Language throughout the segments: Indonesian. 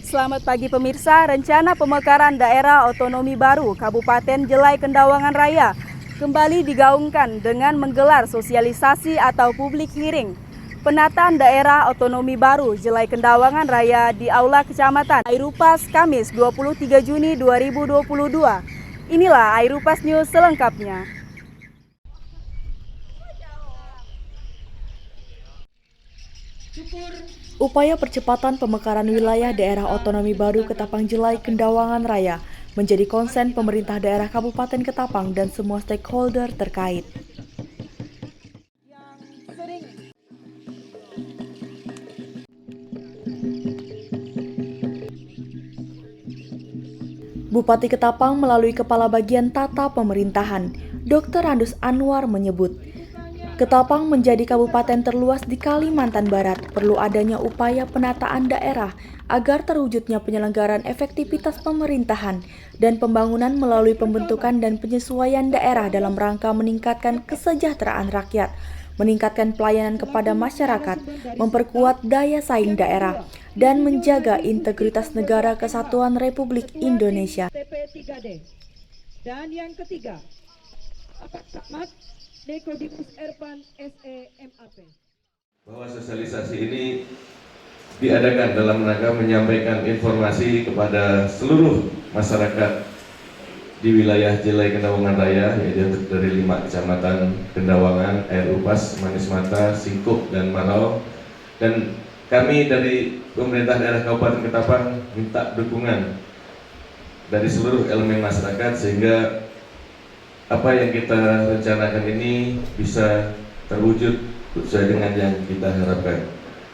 Selamat pagi pemirsa, rencana pemekaran daerah otonomi baru Kabupaten Jelai Kendawangan Raya kembali digaungkan dengan menggelar sosialisasi atau public hearing. Penataan daerah otonomi baru Jelai Kendawangan Raya di Aula Kecamatan Airupas Kamis 23 Juni 2022. Inilah Airupas News selengkapnya. Upaya percepatan pemekaran wilayah daerah otonomi baru Ketapang Jelai Kendawangan Raya menjadi konsen pemerintah daerah Kabupaten Ketapang dan semua stakeholder terkait. Bupati Ketapang melalui Kepala Bagian Tata Pemerintahan, Dr. Andus Anwar menyebut, Ketapang menjadi kabupaten terluas di Kalimantan Barat, perlu adanya upaya penataan daerah agar terwujudnya penyelenggaraan efektivitas pemerintahan dan pembangunan melalui pembentukan dan penyesuaian daerah dalam rangka meningkatkan kesejahteraan rakyat, meningkatkan pelayanan kepada masyarakat, memperkuat daya saing daerah, dan menjaga integritas negara kesatuan Republik Indonesia. Dan yang ketiga, Camat Dekodimus Erpan SEMAP. Bahwa sosialisasi ini diadakan dalam rangka menyampaikan informasi kepada seluruh masyarakat di wilayah Jelai Kendawangan Raya, yaitu dari 5 kecamatan Kendawangan, Airupas, Manis Mata, Singkup, dan Marau. Dan kami dari pemerintah daerah Kabupaten Ketapang minta dukungan dari seluruh elemen masyarakat sehingga apa yang kita rencanakan ini bisa terwujud sesuai dengan yang kita harapkan.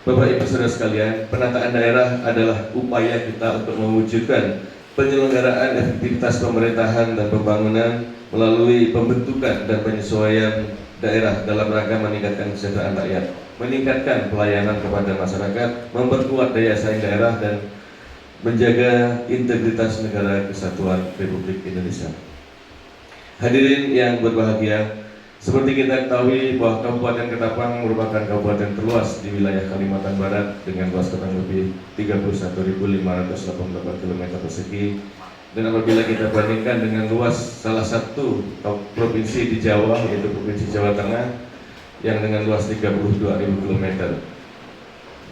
Bapak Ibu Saudara sekalian, penataan daerah adalah upaya kita untuk mewujudkan penyelenggaraan efektivitas pemerintahan dan pembangunan melalui pembentukan dan penyesuaian daerah dalam rangka meningkatkan kesejahteraan rakyat, meningkatkan pelayanan kepada masyarakat, memperkuat daya saing daerah, dan menjaga integritas negara kesatuan Republik Indonesia. Hadirin yang berbahagia, seperti kita ketahui bahwa Kabupaten Ketapang merupakan kabupaten terluas di wilayah Kalimantan Barat dengan luas kurang lebih 31.588 km persegi. Dan apabila kita bandingkan dengan luas salah satu provinsi di Jawa, yaitu Provinsi Jawa Tengah, yang dengan luas 32.000 km.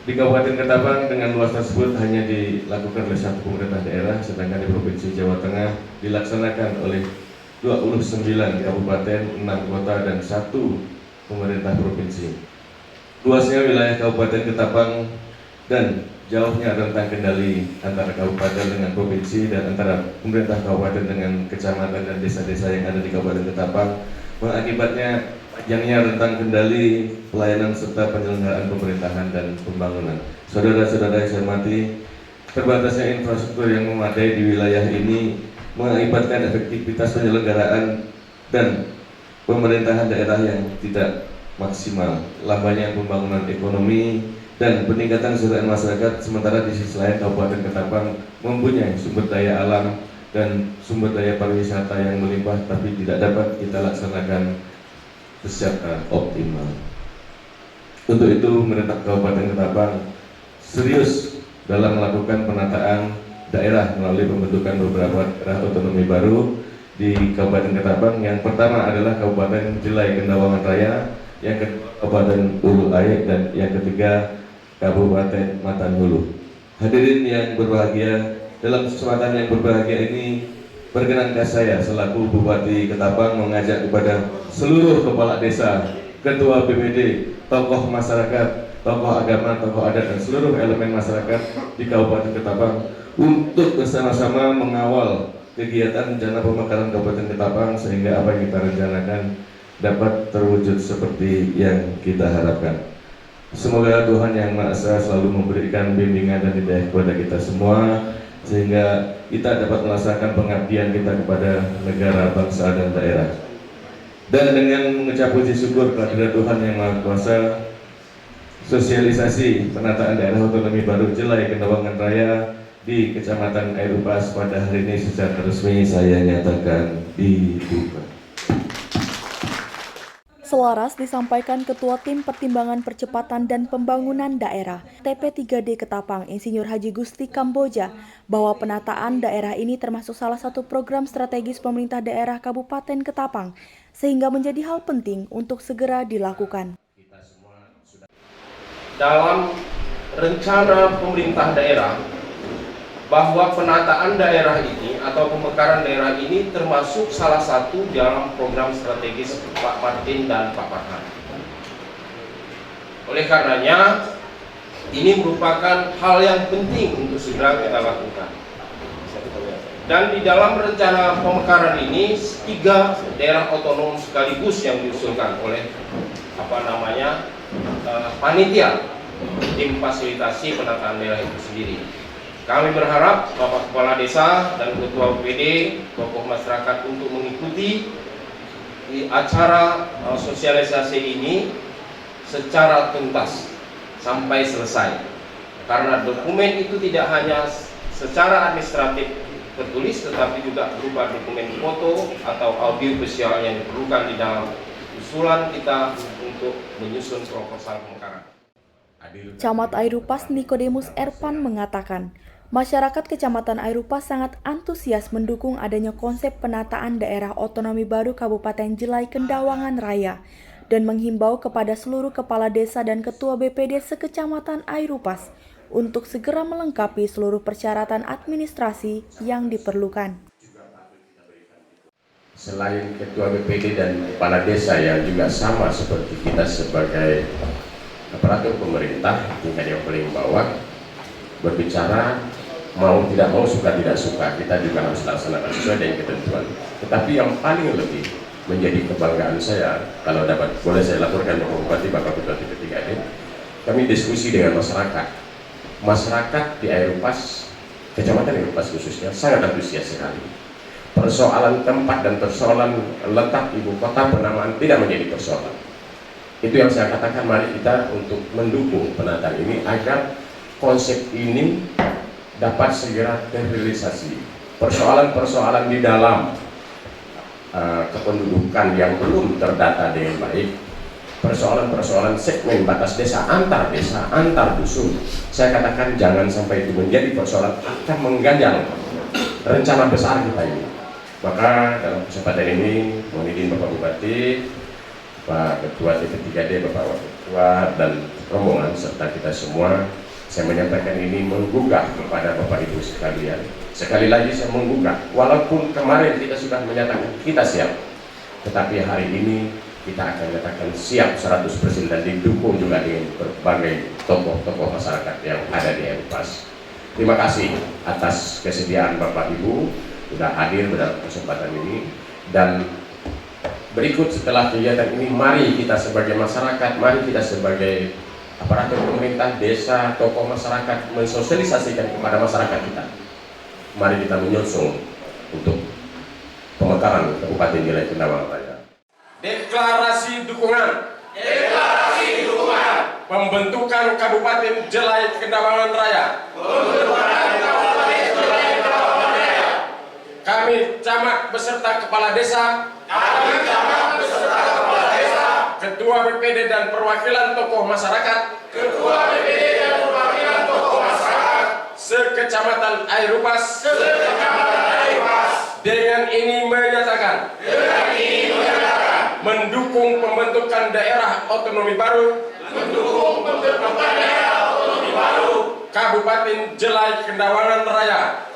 Di Kabupaten Ketapang dengan luas tersebut hanya dilakukan oleh satu pemerintah daerah, sedangkan di Provinsi Jawa Tengah dilaksanakan oleh 29 kabupaten, 6 kota, dan 1 pemerintah provinsi. Luasnya wilayah Kabupaten Ketapang dan jauhnya rentang kendali antara kabupaten dengan provinsi dan antara pemerintah kabupaten dengan kecamatan dan desa-desa yang ada di Kabupaten Ketapang mengakibatnya panjangnya rentang kendali pelayanan serta penyelenggaraan pemerintahan dan pembangunan. Saudara-saudara yang saya hormati, terbatasnya infrastruktur yang memadai di wilayah ini mengakibatkan efektivitas penyelenggaraan dan pemerintahan daerah yang tidak maksimal, lambannya pembangunan ekonomi dan peningkatan kesejahteraan masyarakat. Sementara di sisi lain Kabupaten Ketapang mempunyai sumber daya alam dan sumber daya pariwisata yang melimpah, tapi tidak dapat kita laksanakan secara optimal. Untuk itu pemerintah Kabupaten Ketapang serius dalam melakukan penataan daerah melalui pembentukan beberapa daerah otonomi baru di Kabupaten Ketapang. Yang pertama adalah Kabupaten Jelai Kendawangan Raya, yang kedua Kabupaten Hulu Aik, dan yang ketiga Kabupaten Matan Hulu. Hadirin yang berbahagia, dalam kesempatan yang berbahagia ini perkenankah saya selaku Bupati Ketapang mengajak kepada seluruh kepala desa, ketua BPD, tokoh masyarakat, tokoh agama, tokoh adat, dan seluruh elemen masyarakat di Kabupaten Ketapang untuk bersama-sama mengawal kegiatan rencana pemekaran Kabupaten Ketapang sehingga apa yang kita rencanakan dapat terwujud seperti yang kita harapkan. Semoga Tuhan Yang Maha Esa selalu memberikan bimbingan dan hidayah kepada kita semua sehingga kita dapat melaksanakan pengabdian kita kepada negara, bangsa, dan daerah. Dan dengan mengucap puji syukur kepada Tuhan Yang Maha Kuasa, sosialisasi penataan daerah otonomi baru Jelai Kendawangan Raya di Kecamatan Airupas pada hari ini secara resmi saya nyatakan dibuka. Selaras disampaikan Ketua Tim Pertimbangan Percepatan dan Pembangunan Daerah TP3D Ketapang Insinyur Haji Gusti Kamboja bahwa penataan daerah ini termasuk salah satu program strategis pemerintah daerah Kabupaten Ketapang sehingga menjadi hal penting untuk segera dilakukan. Dalam rencana pemerintah daerah bahwa penataan daerah ini atau pemekaran daerah ini termasuk salah satu dalam program strategis Pak Martin dan Pak Farhan. Oleh karenanya, ini merupakan hal yang penting untuk segera kita lakukan. Dan di dalam rencana pemekaran ini 3 daerah otonom sekaligus yang diusulkan oleh panitia tim fasilitasi penataan daerah itu sendiri. Kami berharap Bapak Kepala Desa dan Ketua BPD, tokoh masyarakat untuk mengikuti di acara sosialisasi ini secara tuntas sampai selesai. Karena dokumen itu tidak hanya secara administratif tertulis, tetapi juga berupa dokumen foto atau audio visual yang diperlukan di dalam usulan kita untuk menyusun proposal pemekaran. Camat Airupas Nikodemus Erpan mengatakan, masyarakat Kecamatan Airupas sangat antusias mendukung adanya konsep penataan daerah otonomi baru Kabupaten Jelai Kendawangan Raya dan menghimbau kepada seluruh kepala desa dan ketua BPD sekecamatan Airupas untuk segera melengkapi seluruh persyaratan administrasi yang diperlukan. Selain ketua BPD dan kepala desa yang juga sama seperti kita sebagai aparatur pemerintah tingkat yang paling bawah, berbicara mau tidak mau, suka tidak suka, kita juga harus laksanakan sesuai dengan ketentuan. Tetapi yang paling lebih menjadi kebanggaan saya, kalau dapat boleh saya laporkan Bapak Bupati, Bapak Ketua TP3D, kami diskusi dengan masyarakat. Masyarakat di Airupas, Kecamatan Airupas khususnya, sangat antusias sekali. Persoalan tempat dan persoalan letak ibu kota penamaan tidak menjadi persoalan. Itu yang saya katakan, mari kita untuk mendukung penataan ini agar konsep ini dapat segera terrealisasi. Persoalan-persoalan di dalam kependudukan yang belum terdata dengan baik, persoalan-persoalan segmen batas desa, antar dusun, saya katakan jangan sampai itu menjadi persoalan akan mengganjal rencana besar kita ini. Maka dalam kesempatan ini mohon izin Bapak Bupati, Pak Ketua TP3D, Bapak Wakil Ketua dan rombongan serta kita semua, saya menyampaikan ini menggugah kepada Bapak Ibu sekalian. Sekali lagi saya menggugah, walaupun kemarin kita sudah menyatakan kita siap, tetapi hari ini kita akan menyatakan siap 100% dan didukung juga dengan berbagai tokoh-tokoh masyarakat yang ada di Airupas. Terima kasih atas kesediaan Bapak Ibu sudah hadir dalam kesempatan ini, dan berikut setelah kegiatan ini, mari kita sebagai masyarakat, mari kita sebagai aparatur pemerintah, desa, tokoh masyarakat mensosialisasikan kepada masyarakat kita. Mari kita menyusun untuk pemekaran Kabupaten Jelai Kendawangan Raya. Deklarasi dukungan. Pembentukan Kabupaten Jelai Kendawangan Raya. Kami camat beserta kepala desa, ketua BPD dan perwakilan tokoh masyarakat, sekecamatan Airupas, dengan ini menyatakan mendukung pembentukan daerah otonomi baru, Kabupaten Jelai Kendawangan Raya,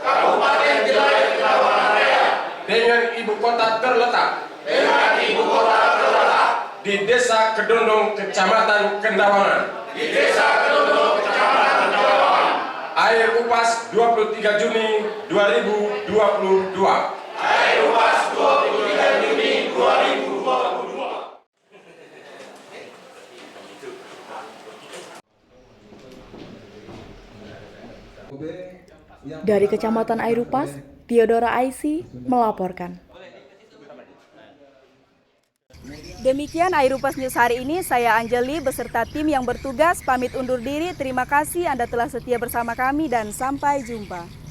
dengan ibu kota terletak di Desa Kedondong, Kecamatan Kendawangan. Airupas 23 Juni 2022. Dari Kecamatan Airupas, Theodora Aisy melaporkan. Demikian Airupas News hari ini, saya Anjeli beserta tim yang bertugas pamit undur diri. Terima kasih Anda telah setia bersama kami dan sampai jumpa.